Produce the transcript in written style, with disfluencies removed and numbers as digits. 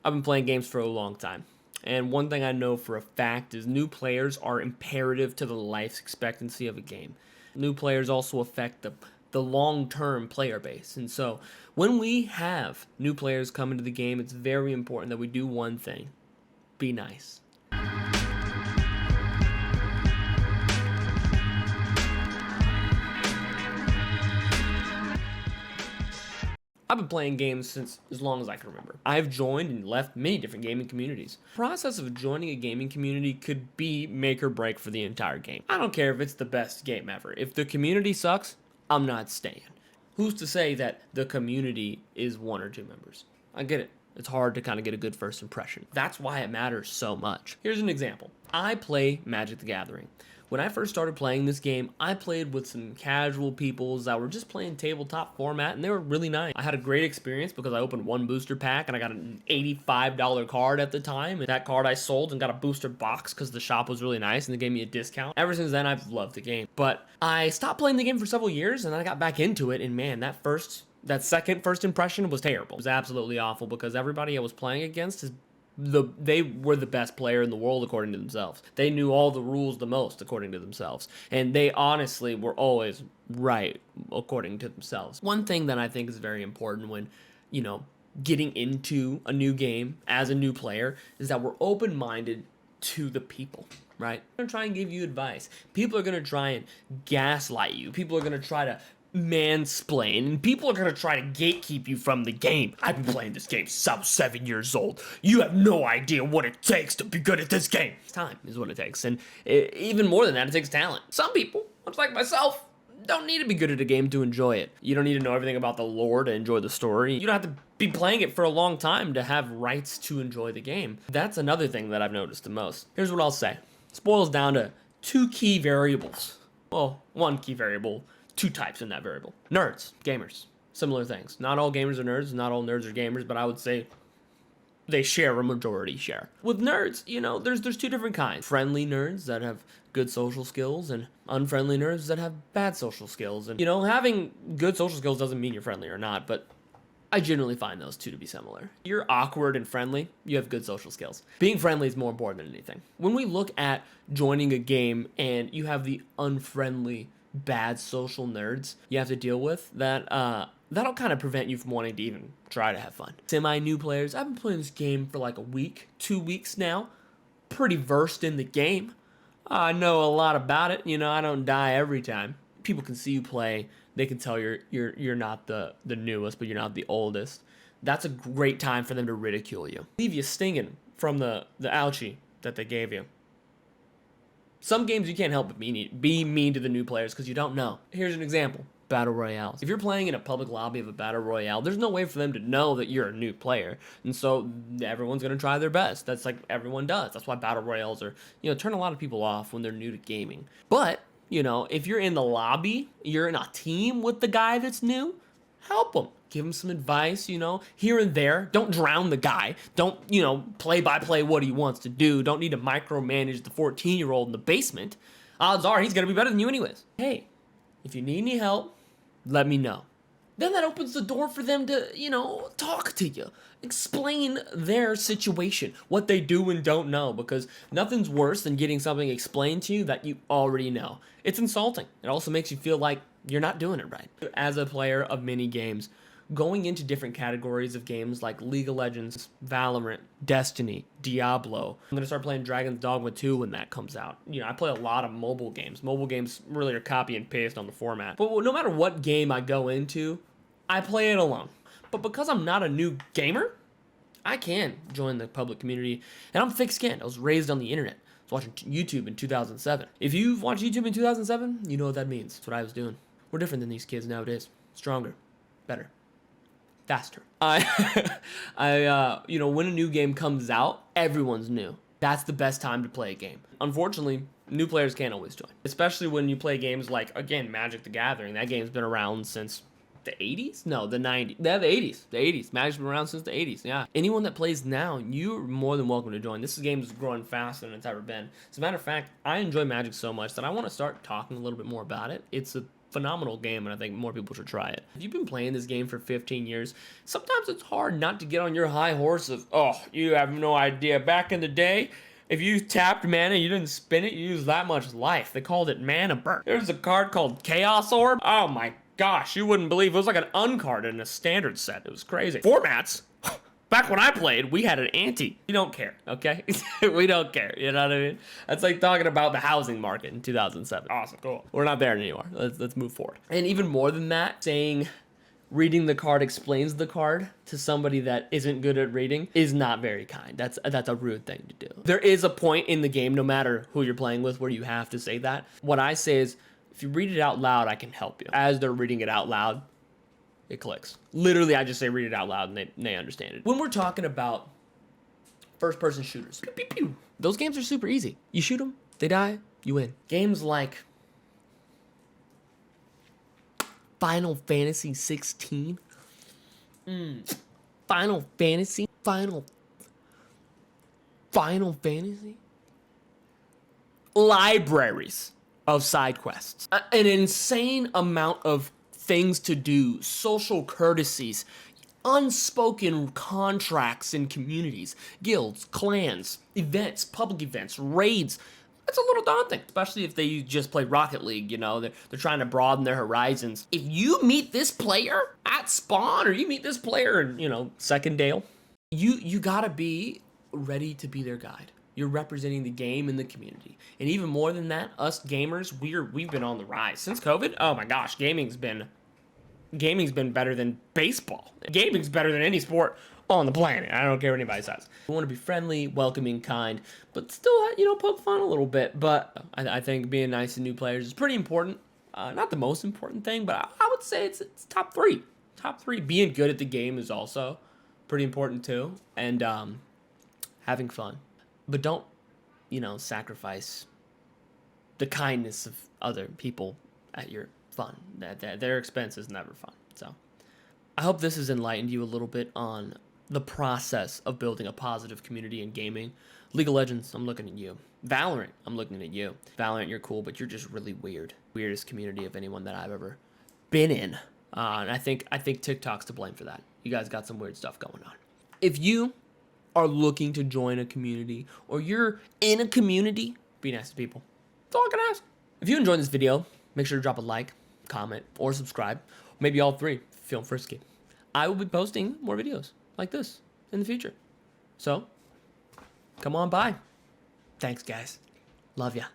I've been playing games for a long time. And one thing I know for a fact is new players are imperative to the life expectancy of a game. New players also affect the long-term player base. And so when we have new players come into the game, it's very important that we do one thing. Be nice. I've been playing games since as long as I can remember. I've joined and left many different gaming communities. The process of joining a gaming community could be make or break for the entire game. I don't care if it's the best game ever. If the community sucks, I'm not staying. Who's to say that the community is 1 or 2 members? I get it. It's hard to kind of get a good first impression. That's why it matters so much. Here's an example. I play Magic the Gathering. When I first started playing this game, I played with some casual peoples that were just playing tabletop format, and they were really nice. I had a great experience because I opened 1 booster pack, and I got an $85 card at the time, and that card I sold and got a booster box because the shop was really nice, and they gave me a discount. Ever since then, I've loved the game. But I stopped playing the game for several years, and then I got back into it, and man, that second first impression was terrible. It was absolutely awful because everybody I was playing against they were the best player in the world according to themselves. They knew all the rules the most according to themselves. And they honestly were always right according to themselves. One thing that I think is very important when, getting into a new game as a new player is that we're open-minded to the people, right? They're going to try and give you advice. People are going to try and gaslight you. People are going to try to mansplain, and people are gonna try to gatekeep you from the game. I've been playing this game since I was 7 years old. You have no idea what it takes to be good at this game. Time is what it takes, and even more than that, it takes talent. Some people, much like myself, don't need to be good at a game to enjoy it. You don't need to know everything about the lore to enjoy the story. You don't have to be playing it for a long time to have rights to enjoy the game. That's another thing that I've noticed the most. Here's what I'll say. It boils down to 2 key variables. Well, 1 key variable, 2 types in that variable. Nerds, gamers, similar things. Not all gamers are nerds, not all nerds are gamers, but I would say they share a majority share. With nerds, there's 2 different kinds. Friendly nerds that have good social skills and unfriendly nerds that have bad social skills. And, having good social skills doesn't mean you're friendly or not, but I generally find those 2 to be similar. You're awkward and friendly, you have good social skills. Being friendly is more important than anything. When we look at joining a game and you have the unfriendly, bad social nerds you have to deal with, that'll kind of prevent you from wanting to even try to have fun. Semi-new players, I've been playing this game for like a week, 2 weeks now. Pretty versed in the game. I know a lot about it. I don't die every time. People can see you play. They can tell you're not the newest, but you're not the oldest. That's a great time for them to ridicule you. Leave you stinging from the ouchie that they gave you. Some games you can't help but be mean to the new players because you don't know. Here's an example. Battle Royales. If you're playing in a public lobby of a Battle Royale, there's no way for them to know that you're a new player. And so everyone's going to try their best. That's like everyone does. That's why Battle Royales are, turn a lot of people off when they're new to gaming. But, if you're in the lobby, you're in a team with the guy that's new, help him. Give him some advice, here and there. Don't drown the guy. Don't, play by play what he wants to do. Don't need to micromanage the 14-year-old in the basement. Odds are he's going to be better than you anyways. Hey, if you need any help, let me know. Then that opens the door for them to, talk to you. Explain their situation, what they do and don't know, because nothing's worse than getting something explained to you that you already know. It's insulting. It also makes you feel like you're not doing it right. As a player of many games, going into different categories of games like League of Legends, Valorant, Destiny, Diablo. I'm going to start playing Dragon's Dogma 2 when that comes out. I play a lot of mobile games. Mobile games really are copy and paste on the format. But no matter what game I go into, I play it alone. But because I'm not a new gamer, I can join the public community. And I'm thick-skinned. I was raised on the internet. I was watching YouTube in 2007. If you've watched YouTube in 2007, you know what that means. That's what I was doing. We're different than these kids nowadays. Stronger. Better. Faster. When a new game comes out, everyone's new. That's the best time to play a game. Unfortunately, new players can't always join. Especially when you play games like, again, Magic the Gathering. That game's been around since the 80s? No, the 90s. Yeah, the 80s. The 80s. Magic's been around since the 80s, yeah. Anyone that plays now, you're more than welcome to join. This game is growing faster than it's ever been. As a matter of fact, I enjoy Magic so much that I want to start talking a little bit more about it. It's a phenomenal game, and I think more people should try it. If you've been playing this game for 15 years, sometimes it's hard not to get on your high horse of, oh, you have no idea. Back in the day, if you tapped mana, you didn't spin it, you used that much life. They called it mana burn. There's a card called Chaos Orb. Oh my gosh, you wouldn't believe it was like an uncard in a standard set. It was crazy. Formats. Back when I played, we had an ante. We don't care, okay? We don't care, you know what I mean? That's like talking about the housing market in 2007. Awesome, cool. We're not there anymore. Let's move forward. And even more than that, saying reading the card explains the card to somebody that isn't good at reading is not very kind. That's a rude thing to do. There is a point in the game, no matter who you're playing with, where you have to say that. What I say is, if you read it out loud, I can help you. As they're reading it out loud, it clicks. Literally, I just say read it out loud and they understand it. When we're talking about first-person shooters, pew, pew, pew, those games are super easy. You shoot them, they die, you win. Games like Final Fantasy 16, Final Fantasy, libraries of side quests, an insane amount of things to do, social courtesies, unspoken contracts in communities, guilds, clans, events, public events, raids. That's a little daunting, especially if they just play Rocket League, you know, they're trying to broaden their horizons. If you meet this player at spawn, or you meet this player in, you know, Second Dale, you gotta be ready to be their guide. You're representing the game and the community. And even more than that, us gamers, we've been on the rise. Since COVID, oh my gosh, gaming's been better than baseball. Gaming's better than any sport on the planet. I don't care what anybody says. We want to be friendly, welcoming, kind, but still, you know, poke fun a little bit. But I think being nice to new players is pretty important. Not the most important thing, but I would say it's top three. Top three. Being good at the game is also pretty important too. And having fun. But don't, you know, sacrifice the kindness of other people at your fun. That their expense is never fun. So I hope this has enlightened you a little bit on the process of building a positive community in gaming. League of Legends, I'm looking at you. Valorant, I'm looking at you. Valorant, you're cool, but you're just really weird. Weirdest community of anyone that I've ever been in. And I think TikTok's to blame for that. You guys got some weird stuff going on. If you are looking to join a community, or you're in a community, be nice to people. That's all I can ask. If you enjoyed this video, make sure to drop a like, comment, or subscribe. Maybe all three, if you're feeling frisky. I will be posting more videos like this in the future. So, come on by. Thanks, guys. Love ya.